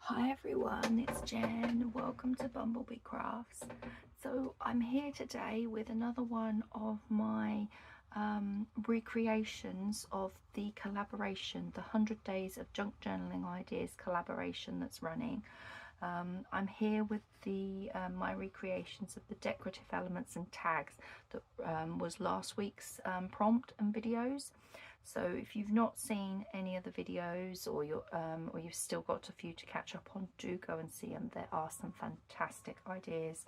Hi everyone, it's Jen. Welcome to BumbleBeeCrafts. So I'm here today with another one of my recreations of the collaboration, the 100 Days of Junk Journaling Ideas collaboration that's running. I'm here with the my recreations of the decorative elements and tags that was last week's prompt and videos. So if you've not seen any of the videos, or you've still got a few to catch up on, do go and see them. There are some fantastic ideas.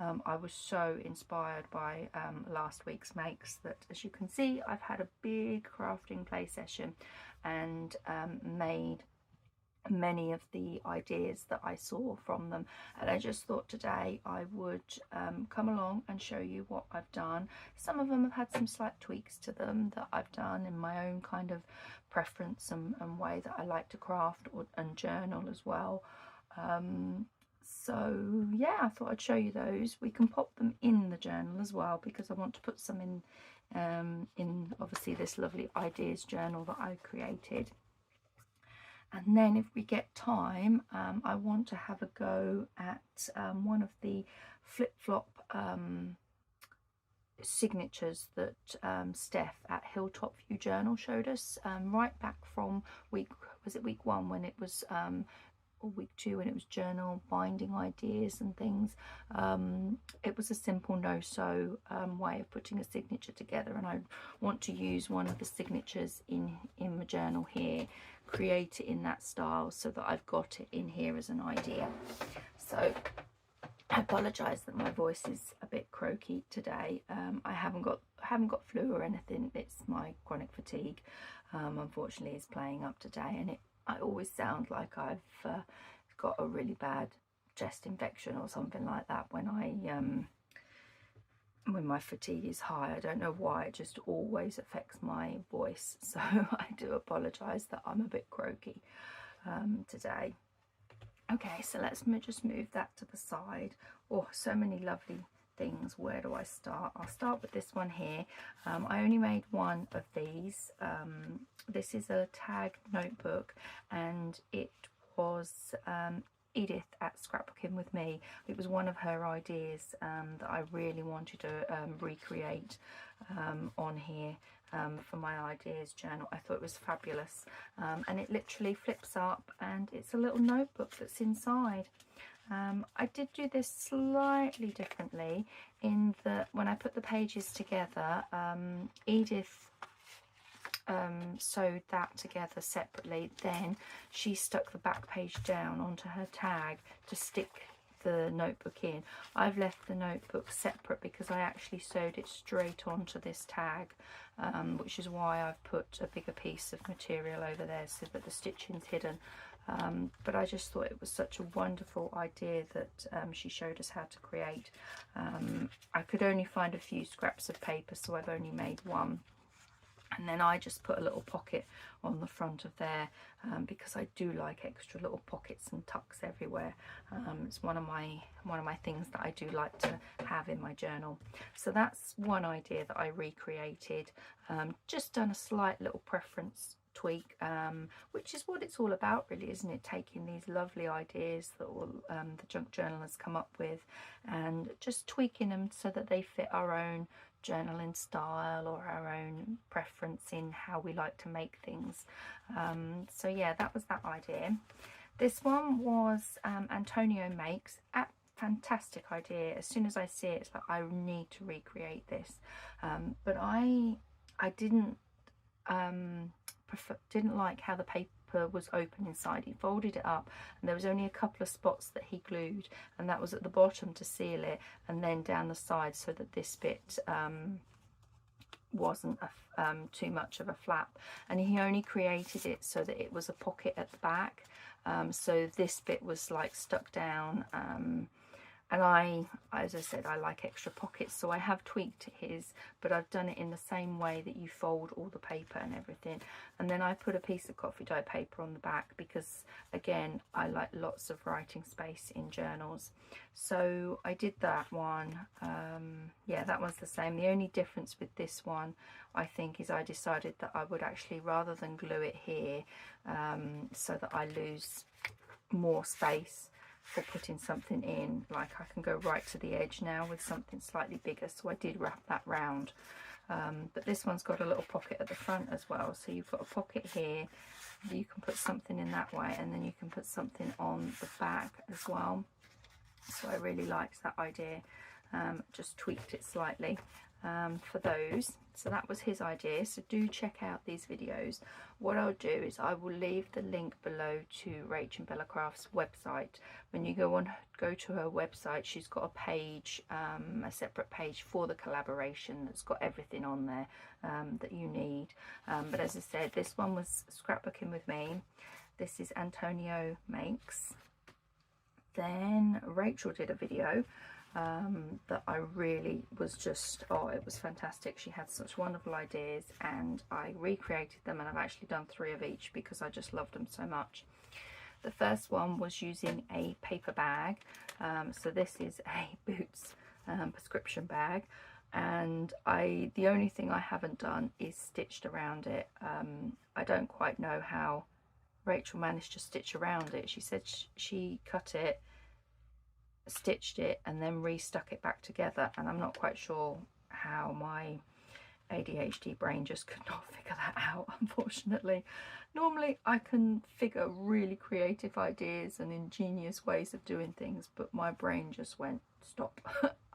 I was so inspired by last week's makes that, as you can see, I've had a big crafting play session and made many of the ideas that I saw from them, and I just thought today I would come along and show you what I've done. Some of them have had some slight tweaks to them that I've done in my own kind of preference and way that I like to craft and journal as well. So yeah, I thought I'd show you those. We can pop them in the journal as well, because I want to put some in obviously this lovely ideas journal that I created. And then if we get time, I want to have a go at one of the flip-flop signatures that Steph at Hilltop View Journal showed us right back from week 1 when it was or week 2 when it was journal binding ideas and things. It was a simple no-sew way of putting a signature together, and I want to use one of the signatures in my journal here, create it in that style so that I've got it in here as an idea. So I apologise that my voice is a bit croaky today. I haven't got flu or anything. It's my chronic fatigue, unfortunately, is playing up today, and I always sound like I've got a really bad chest infection or something like that when my fatigue is high. I don't know why, it just always affects my voice. So I do apologise that I'm a bit croaky today. Okay, so let's just move that to the side. Oh, so many lovely things. Where do I start? I'll start with this one here. I only made one of these. This is a tag notebook, and it was Edith at Scrapbooking with Me. It was one of her ideas that I really wanted to recreate on here for my ideas journal. I thought it was fabulous, and it literally flips up and it's a little notebook that's inside. I did do this slightly differently in that when I put the pages together, Edith sewed that together separately. Then she stuck the back page down onto her tag to stick the notebook in. I've left the notebook separate because I actually sewed it straight onto this tag, which is why I've put a bigger piece of material over there so that the stitching's hidden. But I just thought it was such a wonderful idea that she showed us how to create. I could only find a few scraps of paper, so I've only made one. And then I just put a little pocket on the front of there because I do like extra little pockets and tucks everywhere. It's one of my things that I do like to have in my journal. So that's one idea that I recreated. Just done a slight little preference tweak, which is what it's all about, really, isn't it? Taking these lovely ideas that all the junk journal has come up with and just tweaking them so that they fit our own journaling style or our own preference in how we like to make things. So yeah, that was that idea. This one was Antonio Makes. Fantastic idea. As soon as I see it, it's like I need to recreate this. But I didn't like how the paper was open inside. He folded it up and there was only a couple of spots that he glued, and that was at the bottom to seal it, and then down the side so that this bit wasn't too much of a flap. And he only created it so that it was a pocket at the back, so this bit was like stuck down. And as I said, I like extra pockets, so I have tweaked his, but I've done it in the same way that you fold all the paper and everything. And then I put a piece of coffee dye paper on the back because, again, I like lots of writing space in journals. So I did that one. Yeah, that one's the same. The only difference with this one, I think, is I decided that I would actually, rather than glue it here, so that I lose more space for putting something in. Like I can go right to the edge now with something slightly bigger, so I did wrap that round. But this one's got a little pocket at the front as well, so you've got a pocket here, you can put something in that way, and then you can put something on the back as well. So I really liked that idea. Just tweaked it slightly for those. So that was his idea, so do check out these videos. What I'll do is I will leave the link below to Rach and Bella Crafts website. When you go to her website, she's got a page, a separate page for the collaboration that's got everything on there that you need. But as I said, this one was scrapbooking with me. This is Antonio Makes. Then Rachel did a video that I really was just, oh, it was fantastic. She had such wonderful ideas, and I recreated them, and I've actually done 3 of each because I just loved them so much. The first one was using a paper bag. So this is a Boots prescription bag, and the only thing I haven't done is stitched around it. I don't quite know how Rachel managed to stitch around it. She said she cut it, stitched it, and then restuck it back together, and I'm not quite sure how. My ADHD brain just could not figure that out, unfortunately. Normally I can figure really creative ideas and ingenious ways of doing things, but my brain just went stop.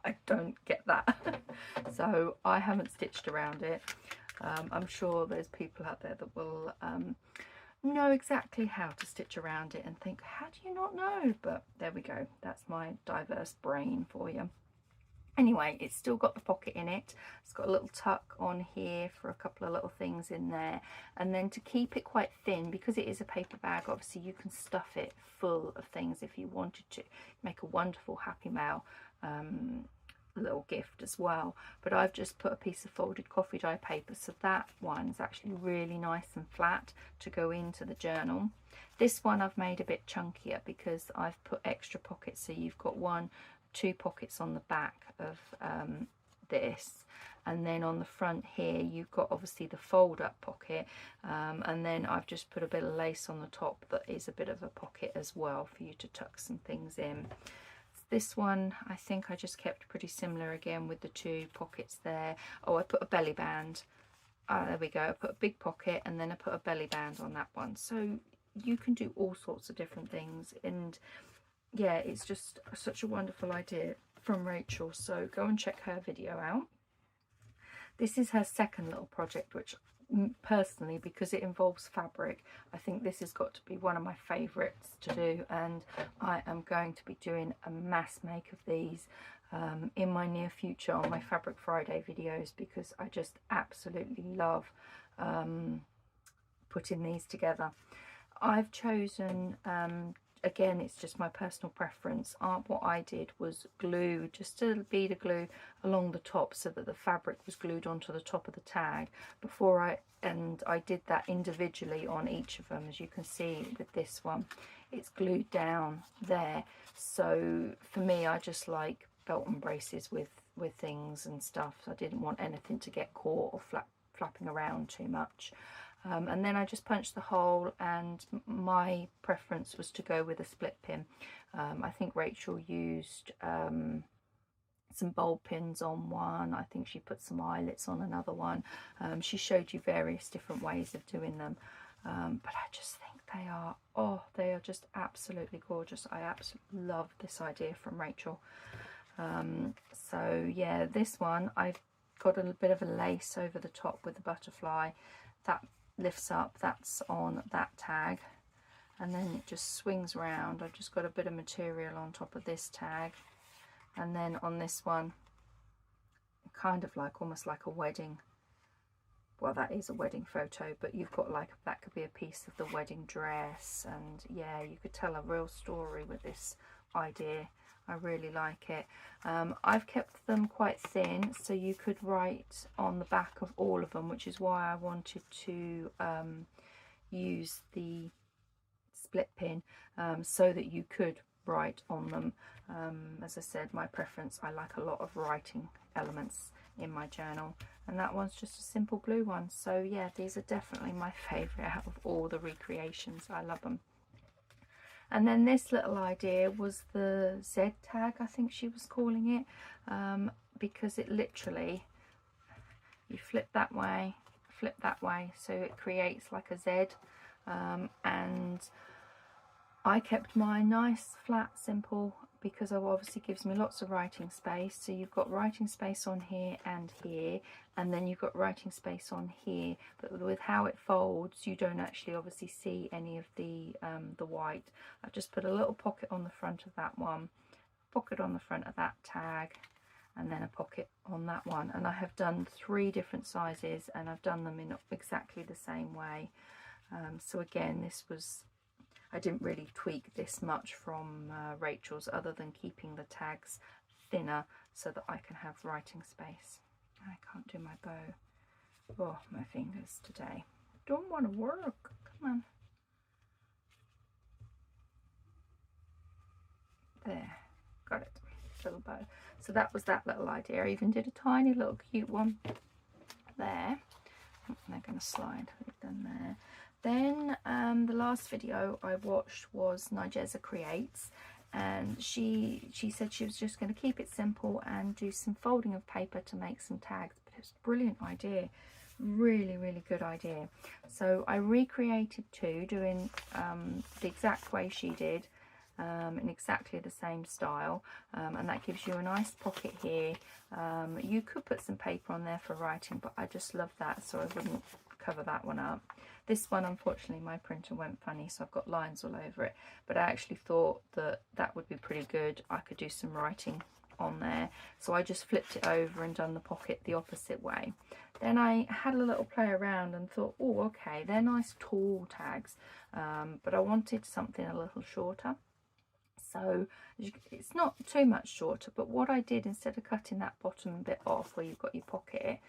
I don't get that. So I haven't stitched around it. I'm sure there's people out there that will know exactly how to stitch around it and think, how do you not know? But there we go, that's my diverse brain for you. Anyway, it's still got the pocket in it. It's got a little tuck on here for a couple of little things in there, and then to keep it quite thin, because it is a paper bag, obviously you can stuff it full of things if you wanted to. Make a wonderful Happy Mail little gift as well. But I've just put a piece of folded coffee dye paper, so that one's actually really nice and flat to go into the journal. This one I've made a bit chunkier because I've put extra pockets, so you've got 2 pockets on the back of this, and then on the front here you've got obviously the fold up pocket, and then I've just put a bit of lace on the top that is a bit of a pocket as well for you to tuck some things in. This one I think I just kept pretty similar again with the 2 pockets there. Oh, I put a belly band. There we go. I put a big pocket and then I put a belly band on that one. So you can do all sorts of different things, and yeah, it's just such a wonderful idea from Rachel. So go and check her video out. This is her second little project, which personally, because it involves fabric, I think this has got to be one of my favourites to do, and I am going to be doing a mass make of these in my near future on my Fabric Friday videos, because I just absolutely love putting these together. I've chosen again, it's just my personal preference. What I did was glue, just a bead of glue along the top so that the fabric was glued onto the top of the tag and I did that individually on each of them. As you can see with this one, it's glued down there. So for me, I just like belt and braces with things and stuff. So I didn't want anything to get caught or flapping around too much. And then I just punched the hole, and my preference was to go with a split pin. I think Rachel used some bulb pins on one. I think she put some eyelets on another one. She showed you various different ways of doing them. But I just think they are just absolutely gorgeous. I absolutely love this idea from Rachel. So yeah, this one I've got a bit of a lace over the top with the butterfly that lifts up. That's on that tag, and then it just swings around. I've just got a bit of material on top of this tag, and then on this one, kind of like almost like a wedding, well, that is a wedding photo, but you've got like, that could be a piece of the wedding dress, and yeah, you could tell a real story with this idea. I really like it. I've kept them quite thin, so you could write on the back of all of them, which is why I wanted to use the split pin, so that you could write on them. As I said, my preference, I like a lot of writing elements in my journal, and that one's just a simple blue one. So yeah, these are definitely my favourite out of all the recreations. I love them. And then this little idea was the Z tag, I think she was calling it, because it literally, you flip that way, so it creates like a Z. And I kept mine nice, flat, simple, because it obviously gives me lots of writing space. So you've got writing space on here, and then you've got writing space on here. But with how it folds, you don't actually obviously see any of the white. I've just put a little pocket on the front of that one, pocket on the front of that tag, and then a pocket on that one. And I have done 3 different sizes, and I've done them in exactly the same way. So again, this was, I didn't really tweak this much from Rachel's, other than keeping the tags thinner so that I can have writing space. I can't do my bow. Oh, my fingers today don't want to work. Come on. There, got it. Little bow. So that was that little idea. I even did a tiny little cute one there. And they're going to slide. We've done there. Then the last video I watched was Nigeza Creates, and she said she was just going to keep it simple and do some folding of paper to make some tags. But it was a brilliant idea, really good idea. So I recreated 2, doing the exact way she did, in exactly the same style, and that gives you a nice pocket here. You could put some paper on there for writing, but I just love that, so I wouldn't cover that one up. This one, unfortunately, my printer went funny, so I've got lines all over it, but I actually thought that that would be pretty good. I could do some writing on there, so I just flipped it over and done the pocket the opposite way. Then I had a little play around and thought, oh, okay, they're nice tall tags, but I wanted something a little shorter. So it's not too much shorter, but what I did, instead of cutting that bottom bit off where you've got your pocket,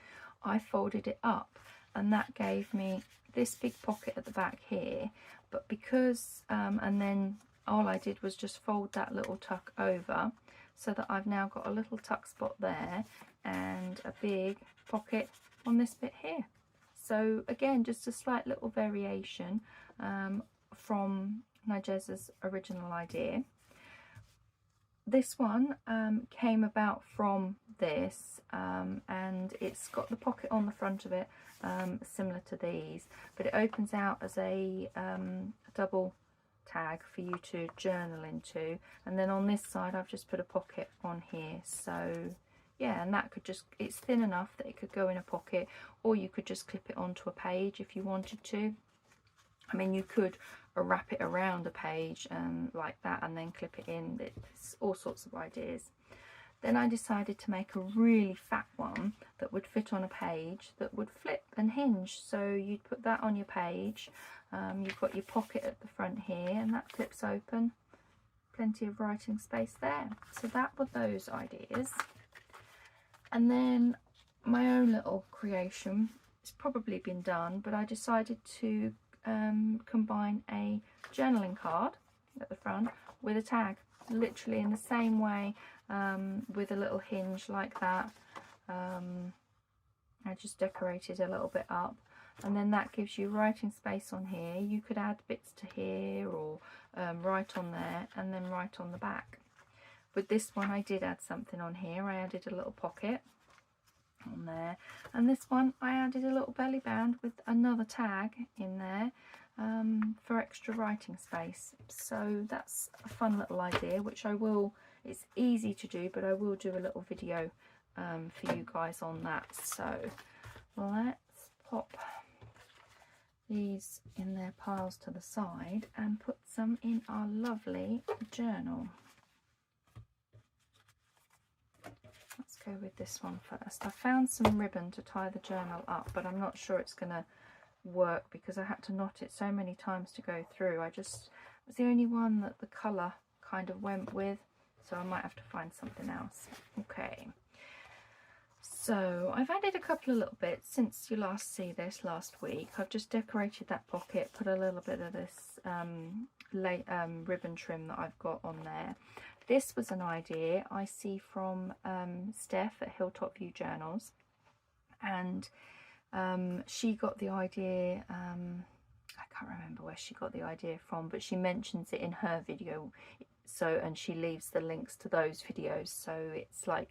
I folded it up, and that gave me this big pocket at the back here. But because and then all I did was just fold that little tuck over, so that I've now got a little tuck spot there and a big pocket on this bit here. So again, just a slight little variation from Nigeza's original idea. This one came about from this, and it's got the pocket on the front of it, similar to these, but it opens out as a double tag for you to journal into. And then on this side I've just put a pocket on here, so yeah, and that could just, it's thin enough that it could go in a pocket, or you could just clip it onto a page if you wanted to. I mean, you could wrap it around a page like that and then clip it in. It's all sorts of ideas. Then I decided to make a really fat one that would fit on a page, that would flip and hinge. So you'd put that on your page. You've got your pocket at the front here, and that flips open. Plenty of writing space there. So that were those ideas. And then my own little creation, it's probably been done, but I decided to combine a journaling card at the front with a tag, literally in the same way, with a little hinge like that. I just decorated a little bit up, and then that gives you writing space on here. You could add bits to here, or write on there and then write on the back. With this one I did add something on here. I added a little pocket on there, and this one I added a little belly band with another tag in there for extra writing space. So that's a fun little idea, which I will, it's easy to do, but I will do a little video for you guys on that. So let's pop these in their piles to the side and put some in our lovely journal. Let's go with this one first. I found some ribbon to tie the journal up, but I'm not sure it's going to work because I had to knot it so many times to go through. It was the only one that the colour kind of went with, so I might have to find something else. Okay, so I've added a couple of little bits since you last see this last week. I've just decorated that pocket, put a little bit of this ribbon trim that I've got on there. This was an idea I see from Steph at Hilltop View Journals, and she got the idea I can't remember where she got the idea from, but she mentions it in her video. So, and she leaves the links to those videos, so it's like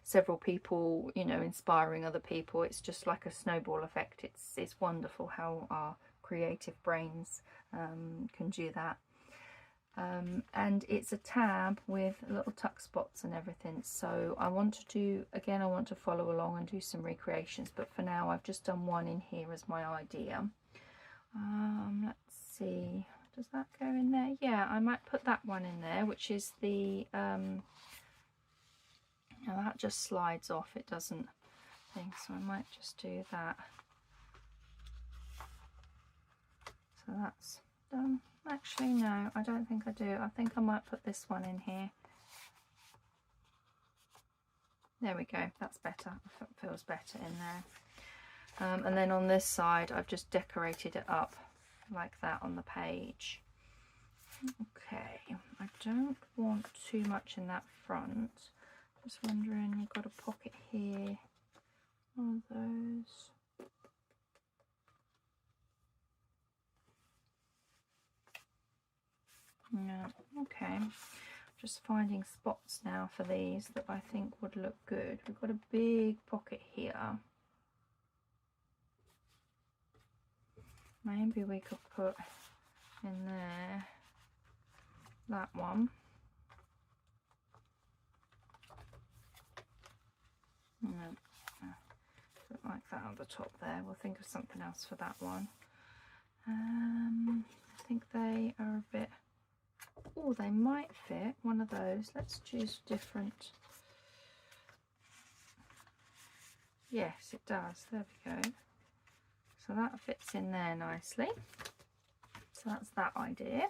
several people, you know, inspiring other people. It's just like a snowball effect. It's wonderful how our creative brains can do that. And it's a tab with little tuck spots and everything, so I want to do, again, I want to follow along and do some recreations, but for now I've just done one in here as my idea. Let's see, does that go in there? Yeah, I might put that one in there, which is the now that just slides off, it doesn't think, so I might just do that. So that's done. Actually no, I don't think I do. I think I might put this one in here. There we go, that's better. It feels better in there. And then on this side I've just decorated it up like that on the page. Okay, I don't want too much in that front. Just wondering, you've got a pocket here, one of those. Yeah, okay. Just finding spots now for these that I think would look good. We've got a big pocket here. Maybe we could put in there that one. Put like that on the top there. We'll think of something else for that one. I think they are a bit... Oh, they might fit one of those. Let's choose different. Yes, it does. There we go. So that fits in there nicely. So that's that idea.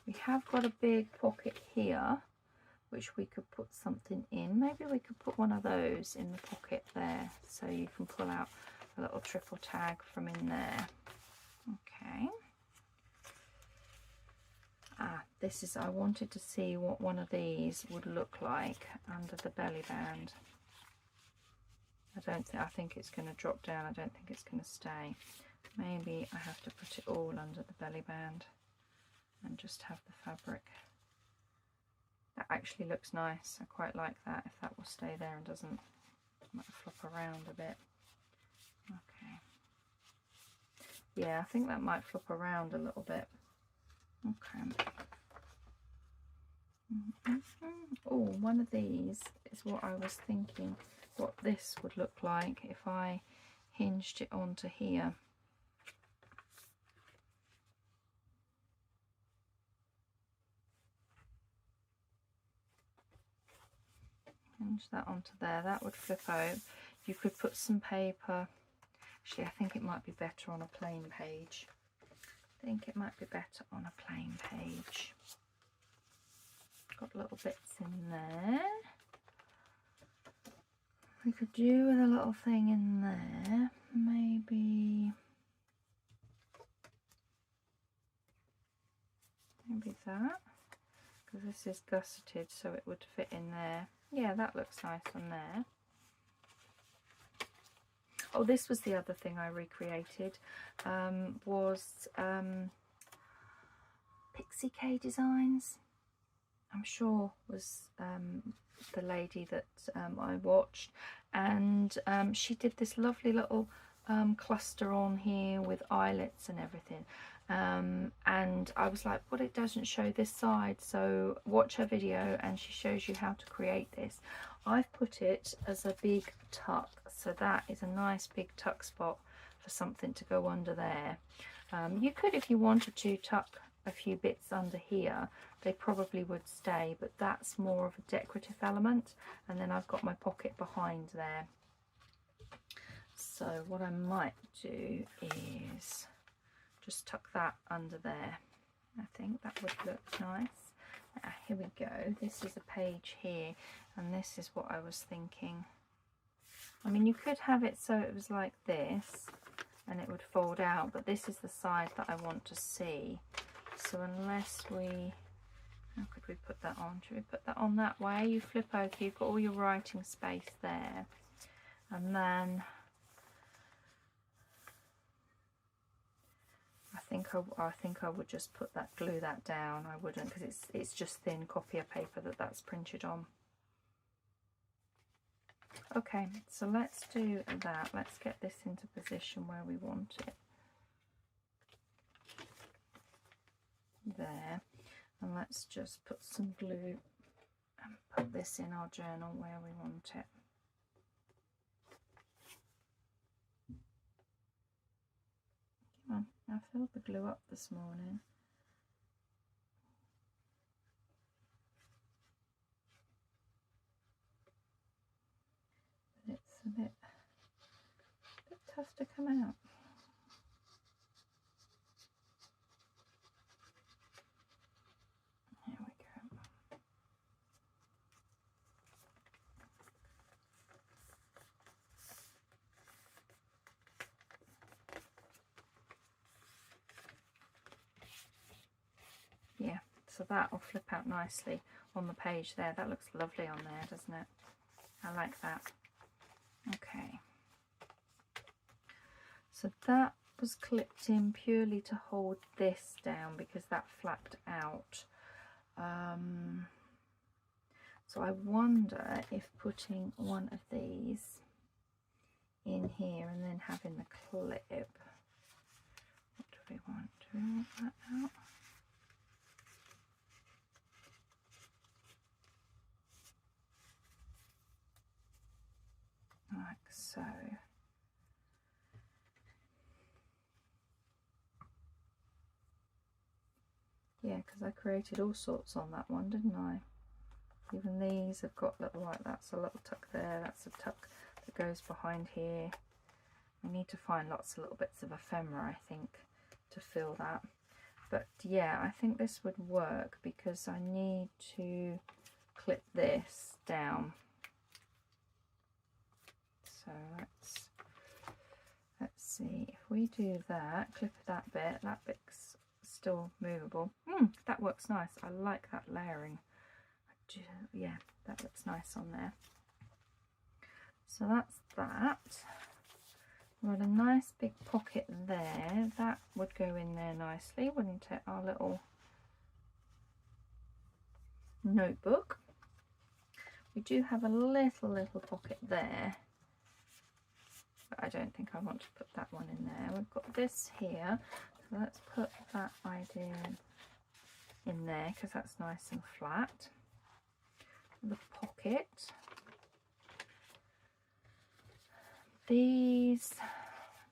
We have got a big pocket here, which we could put something in. Maybe we could put one of those in the pocket there, so you can pull out a little triple tag from in there. Okay. This is, I wanted to see what one of these would look like under the belly band. I think it's going to drop down. I don't think it's going to stay. Maybe I have to put it all under the belly band and just have the fabric. That actually looks nice. I quite like that. If that will stay there and doesn't, it might flop around a bit. Okay. Yeah, I think that might flop around a little bit. Okay. Oh, one of these is what I was thinking, what this would look like if I hinged it onto here. Hinge that onto there. That would flip out. You could put some paper. Actually, I think it might be better on a plain page. I think it might be better on a plain page. Got little bits in there. We could do with a little thing in there. Maybe that. Because this is gusseted, so it would fit in there. Yeah, that looks nice on there. Oh, this was the other thing I recreated, was Pixie K Designs. I'm sure was the lady that I watched, and she did this lovely little cluster on here with eyelets and everything, and I was like, but it doesn't show this side, so watch her video and she shows you how to create this. I've put it as a big tuck, so that is a nice big tuck spot for something to go under there. You could, if you wanted to, tuck a few bits under here. They probably would stay, but that's more of a decorative element, and then I've got my pocket behind there. So what I might do is just tuck that under there. I think that would look nice. Here we go. This is a page here, and this is what I was thinking. I mean, you could have it so it was like this and it would fold out, but this is the side that I want to see. So unless we, how could we put that on? Should we put that on that way? You flip over, you've got all your writing space there, and then think I would just put that, glue that down. I wouldn't, because it's just thin copier paper that's printed on. Okay, so let's do that. Let's get this into position where we want it. There. And let's just put some glue and put this in our journal where we want it. Come on, I filled the glue up this morning. But it's a bit tough to come out. There we go. Yeah, so that will flip out nicely on the page there. That looks lovely on there, doesn't it? I like that. Okay. So that was clipped in purely to hold this down because that flapped out. So I wonder if putting one of these in here and then having the clip. What do we want? Do we want that out? Like so. Yeah, because I created all sorts on that one, didn't I? Even these have got little, like that's a little tuck there, that's a tuck that goes behind here. I need to find lots of little bits of ephemera, I think, to fill that. But yeah, I think this would work because I need to clip this down. So let's see, if we do that, clip that bit's still movable. That works nice. I like that layering. Yeah, that looks nice on there. So that's that. We've got a nice big pocket there. That would go in there nicely, wouldn't it? Our little notebook. We do have a little pocket there, but I don't think I want to put that one in there. We've got this here, so let's put that idea in there because that's nice and flat. The pocket. These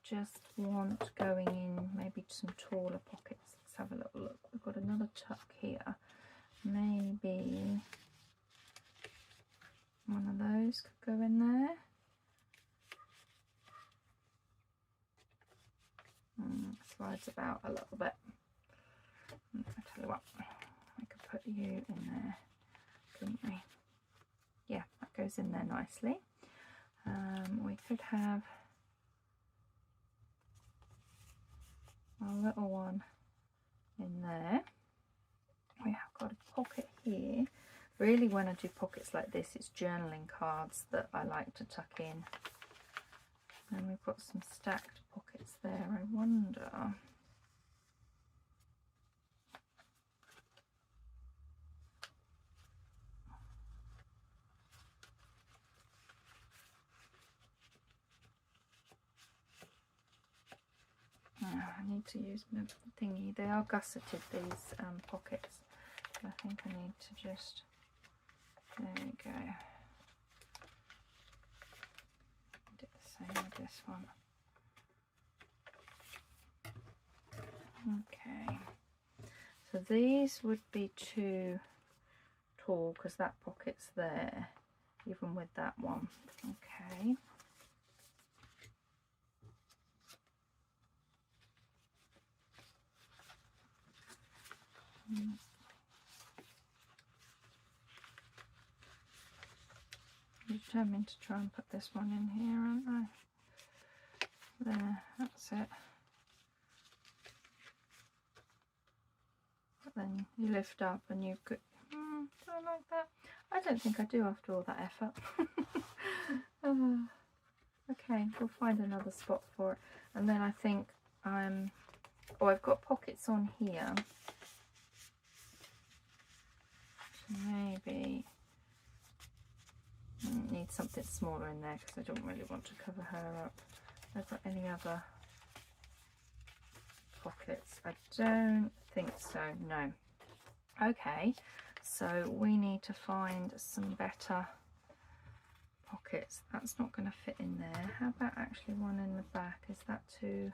just want going in maybe some taller pockets. Let's have a little look. We've got another tuck here. Maybe one of those could go in there. Slides about a little bit. I tell you what, I could put you in there, couldn't we? Yeah, that goes in there nicely. We could have a little one in there. We have got a pocket here. Really, when I do pockets like this, it's journaling cards that I like to tuck in. And we've got some stacked pockets there. I wonder. I need to use my thingy. They are gusseted, these pockets. I think I need to just, there we go. Do the same with this one. Okay. So these would be too tall because that pocket's there, even with that one. Okay. I'm determined to try and put this one in here, aren't I? There, that's it. But then you lift up and you could, do I like that? I don't think I do after all that effort. Okay, we'll find another spot for it. And then I think Oh, I've got pockets on here. So maybe need something smaller in there because I don't really want to cover her up. Have I got any other pockets? I don't think so, no. Okay, so we need to find some better pockets. That's not going to fit in there. How about actually one in the back? Is that too...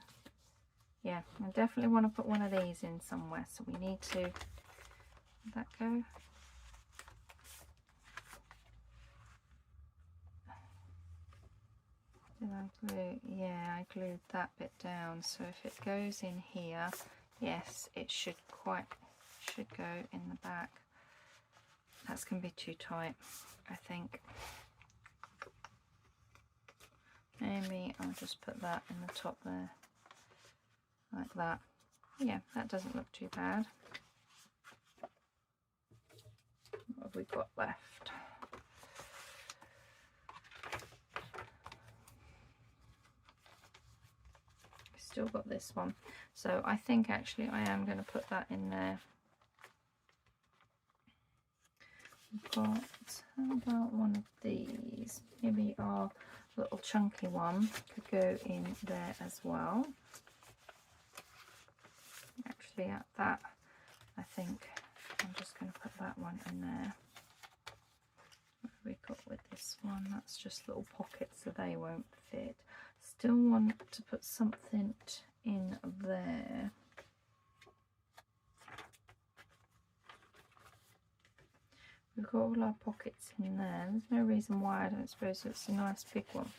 Yeah, I definitely want to put one of these in somewhere, so we need to... Let that go. Did I glue? Yeah, I glued that bit down, so if it goes in here, yes, it should go in the back. That's going to be too tight, I think. Maybe I'll just put that in the top there, like that. Yeah, that doesn't look too bad. What have we got left? Still got this one, so I think actually I am going to put that in there. We've got, how about one of these? Maybe our little chunky one could go in there as well. Actually, at that, I think I'm just going to put that one in there. What have we got with this one? That's just little pockets, so they won't fit. Still want to put something in there. We've got all our pockets in there. There's no reason why I don't suppose it's a nice big one.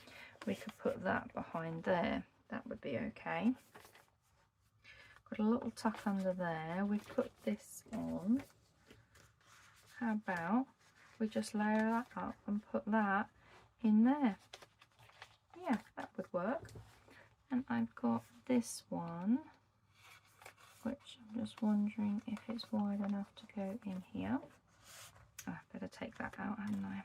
We could put that behind there. That would be okay. Got a little tuck under there. We put this on. How about we just layer that up and put that in there? Yeah, that would work. And I've got this one, which I'm just wondering if it's wide enough to go in here. Oh, I better take that out, hadn't I?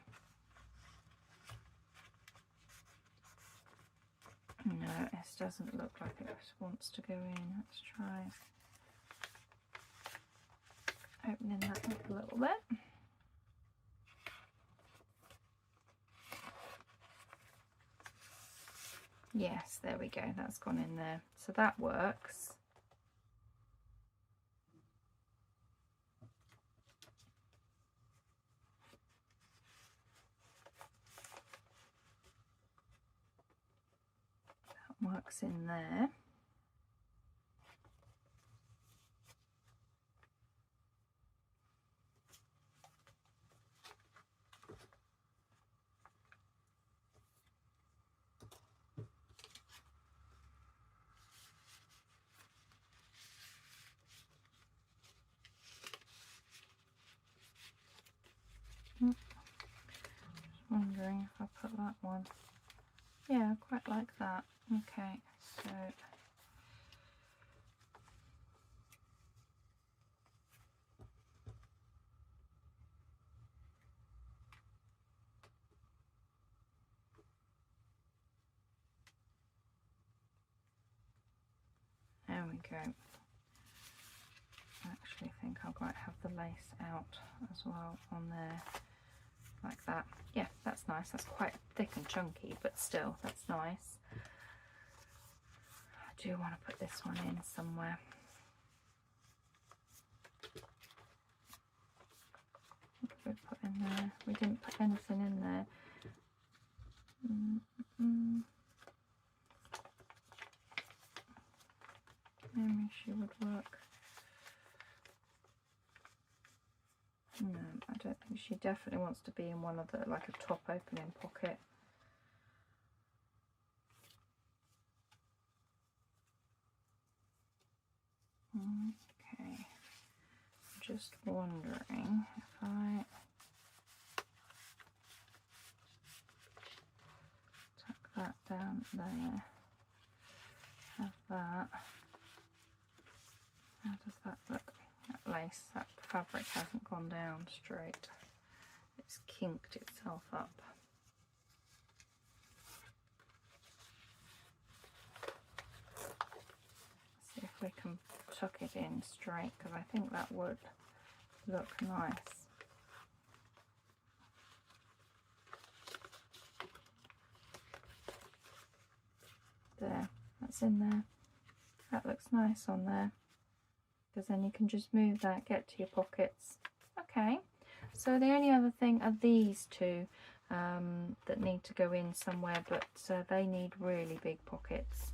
No, this doesn't look like it wants to go in. Let's try opening that up a little bit. Yes, there we go, that's gone in there. So that works. That works in there. Just wondering if I put that one. Yeah, I quite like that. Okay, so there we go. I actually think I might have the lace out as well on there, like that. Yeah, that's nice. That's quite thick and chunky, but still, that's nice. I do want to put this one in somewhere. What did we put in there? We didn't put anything in there. Maybe she would work. No, I don't think she definitely wants to be in one of the, like a top opening pocket. Okay, just wondering if I tuck that down there, have that. How does that look? That lace, that fabric hasn't gone down straight. It's kinked itself up. Let's see if we can tuck it in straight, because I think that would look nice. There, that's in there. That looks nice on there, because then you can just move that, get to your pockets. Okay, so the only other thing are these two that need to go in somewhere, but they need really big pockets.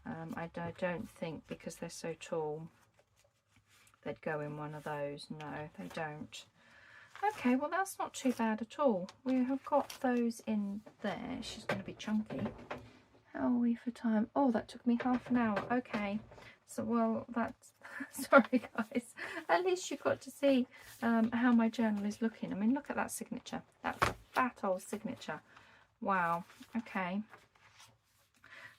I don't think, because they're so tall, they'd go in one of those. No, they don't. Okay, well that's not too bad at all. We have got those in there. She's going to be chunky. How are we for time? Oh, that took me half an hour. Okay, so well that's sorry guys, at least you got to see how my journal is looking. I mean, look at that signature. That's a fat old signature. Wow. Okay,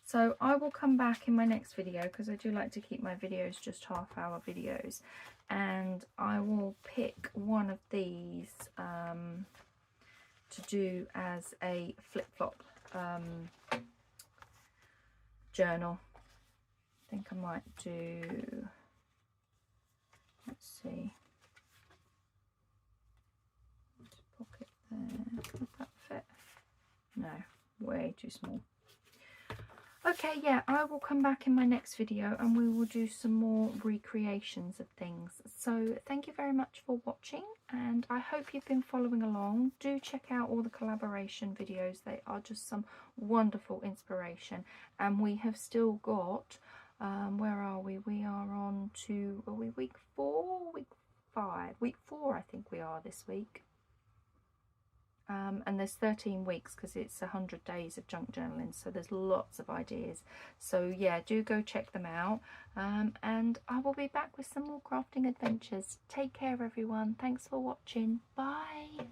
so I will come back in my next video, because I do like to keep my videos just half-hour videos, and I will pick one of these to do as a flip-flop journal. I think I might do, let's see, pocket there. Would that fit? No, way too small. Okay, yeah, I will come back in my next video and we will do some more recreations of things. So thank you very much for watching, and I hope you've been following along. Do check out all the collaboration videos. They are just some wonderful inspiration, and we have still got where are we? We are on to, are we week 4, week 5? Week 4 I think we are this week. And there's 13 weeks, because it's 100 days of junk journaling, so there's lots of ideas. So yeah, do go check them out, and I will be back with some more crafting adventures. Take care everyone. Thanks for watching. Bye.